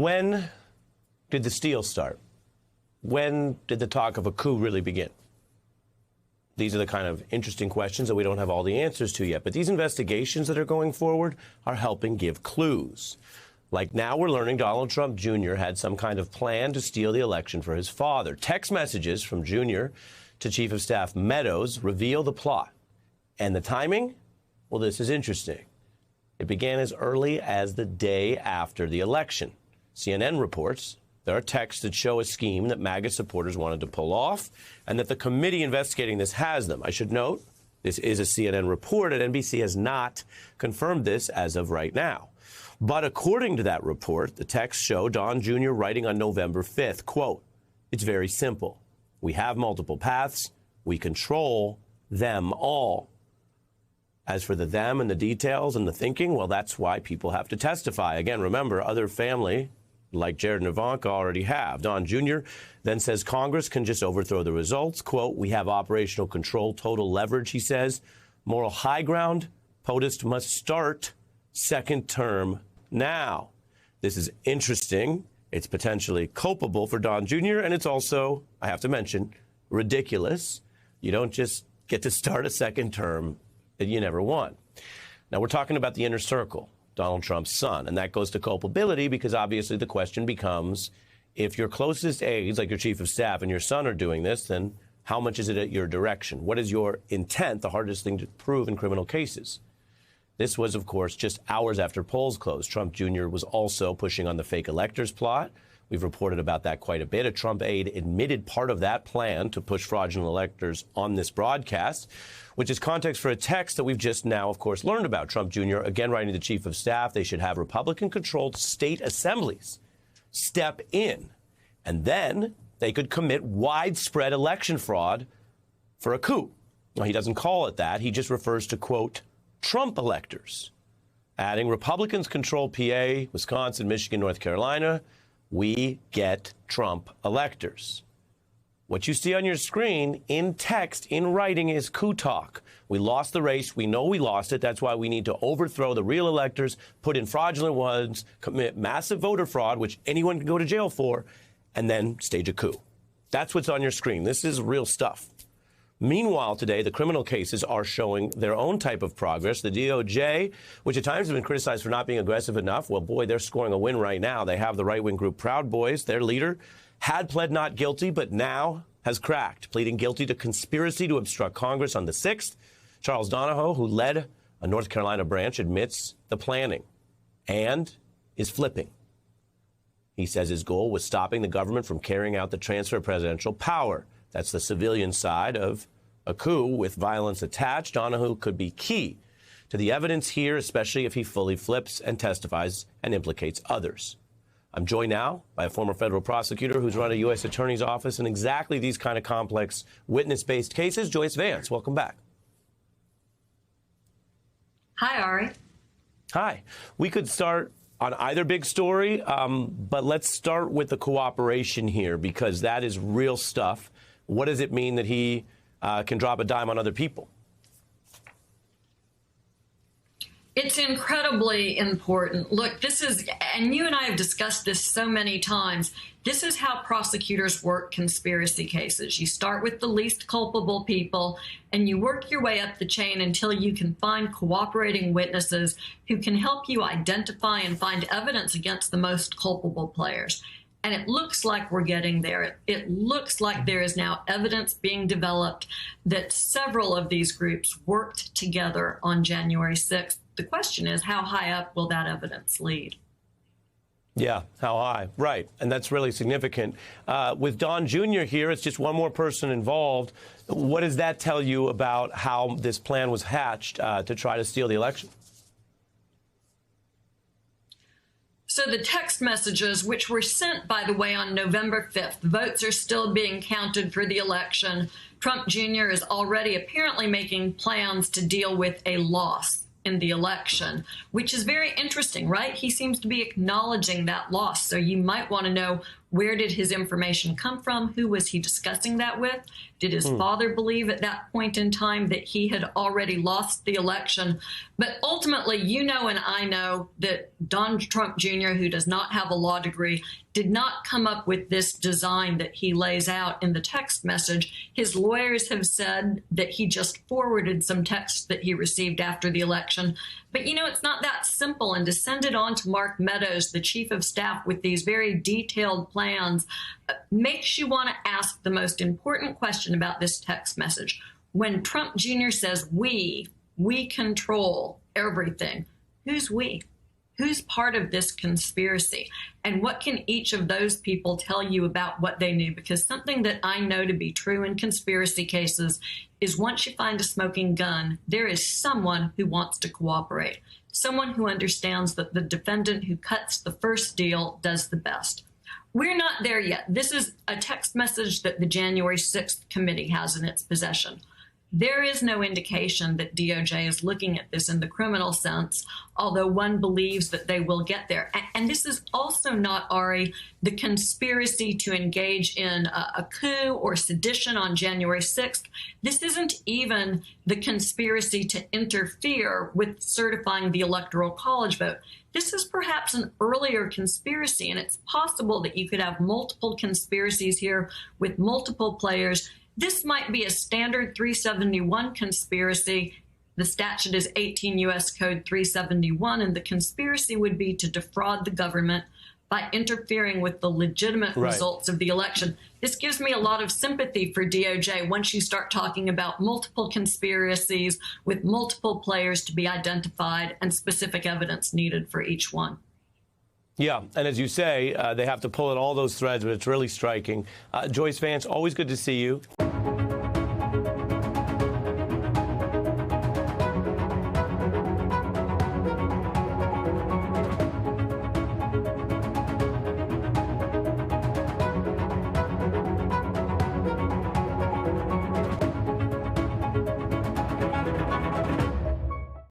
When did the steal start? When did the talk of a coup really begin? These are the kind of interesting questions that we don't have all the answers to yet. But these investigations that are going forward are helping give clues. Like now we're learning Donald Trump Jr. had some kind of plan to steal the election for his father. Text messages from Jr. to Chief of Staff Meadows reveal the plot. And the timing? Well, this is interesting. It began as early as the day after the election. CNN reports there are texts that show a scheme that MAGA supporters wanted to pull off and that the committee investigating this has them. I should note, this is a CNN report, and NBC has not confirmed this as of right now. But according to that report, the texts show Don Jr. writing on November 5th, quote, "It's very simple. We have multiple paths. We control them all. As for the them and the details and the thinking, well, that's why people have to testify." Again, remember, other family like Jared and Ivanka already have. Don Jr. then says Congress can just overthrow the results. Quote, "We have operational control, total leverage," he says. "Moral high ground, POTUS must start second term now." This is interesting. It's potentially culpable for Don Jr., and it's also, I have to mention, ridiculous. You don't just get to start a second term that you never won. Now, we're talking about the inner circle, Donald Trump's son, and that goes to culpability because obviously the question becomes, if your closest aides, like your chief of staff and your son are doing this, then how much is it at your direction? What is your intent, the hardest thing to prove in criminal cases? This was, of course, just hours after polls closed. Trump Jr. was also pushing on the fake electors plot. We've reported about that quite a bit. A Trump aide admitted part of that plan to push fraudulent electors on this broadcast, which is context for a text that we've just now, of course, learned about. Trump Jr. again writing to the chief of staff, they should have Republican-controlled state assemblies step in, and then they could commit widespread election fraud for a coup. Well, he doesn't call it that. He just refers to, quote, Trump electors, adding Republicans control PA, Wisconsin, Michigan, North Carolina. We get Trump electors. What you see on your screen in text, in writing, is coup talk. We lost the race. We know we lost it. That's why we need to overthrow the real electors, put in fraudulent ones, commit massive voter fraud, which anyone can go to jail for, and then stage a coup. That's what's on your screen. This is real stuff. Meanwhile, today, the criminal cases are showing their own type of progress. The DOJ, which at times has been criticized for not being aggressive enough, well, boy, they're scoring a win right now. They have the right-wing group Proud Boys. Their leader had pled not guilty, but now has cracked, pleading guilty to conspiracy to obstruct Congress on the 6th. Charles Donahoe, who led a North Carolina branch, admits the planning and is flipping. He says his goal was stopping the government from carrying out the transfer of presidential power. That's the civilian side of a coup with violence attached. Donahoe could be key to the evidence here, especially if he fully flips and testifies and implicates others. I'm joined now by a former federal prosecutor who's run a U.S. attorney's office in exactly these kind of complex witness-based cases, Joyce Vance. Welcome back. Hi, Ari. Hi. We could start on either big story, but let's start with the cooperation here because that is real stuff. What does it mean that he can drop a dime on other people? It's incredibly important. Look, this is, and you and I have discussed this so many times, this is how prosecutors work conspiracy cases. You start with the least culpable people, and you work your way up the chain until you can find cooperating witnesses who can help you identify and find evidence against the most culpable players. And it looks like we're getting there. It looks like there is now evidence being developed that several of these groups worked together on January 6th. The question is, how high up will that evidence lead? Yeah, how high? Right. And that's really significant. With Don Jr. here, it's just one more person involved. What does that tell you about how this plan was hatched to try to steal the election? So the text messages, which were sent, by the way, on November 5th, votes are still being counted for the election. Trump Jr. is already apparently making plans to deal with a loss in the election, which is very interesting, right? He seems to be acknowledging that loss. So you might want to know Where did his information come from? Who was he discussing that with? Did his father believe at that point in time that he had already lost the election? But ultimately, you know and I know that Donald Trump Jr., who does not have a law degree, did not come up with this design that he lays out in the text message. His lawyers have said that he just forwarded some texts that he received after the election. But, you know, it's not that simple. And to send it on to Mark Meadows, the chief of staff, with these very detailed plans makes you want to ask the most important question about this text message. When Trump Jr. says we control everything, who's we? Who's part of this conspiracy? And what can each of those people tell you about what they knew? Because something that I know to be true in conspiracy cases is once you find a smoking gun, there is someone who wants to cooperate, someone who understands that the defendant who cuts the first deal does the best. We're not there yet. This is a text message that the January 6th committee has in its possession. There is no indication that DOJ is looking at this in the criminal sense, although one believes that they will get there. And this is also not, Ari, the conspiracy to engage in a coup or sedition on January 6th. This isn't even the conspiracy to interfere with certifying the Electoral College vote. This is perhaps an earlier conspiracy, and it's possible that you could have multiple conspiracies here with multiple players. This might be a standard 371 conspiracy. The statute is 18 U.S. Code 371, and the conspiracy would be to defraud the government by interfering with the legitimate results of the election. This gives me a lot of sympathy for DOJ once you start talking about multiple conspiracies with multiple players to be identified and specific evidence needed for each one. Yeah, and as you say, they have to pull at all those threads, but it's really striking. Joyce Vance, always good to see you.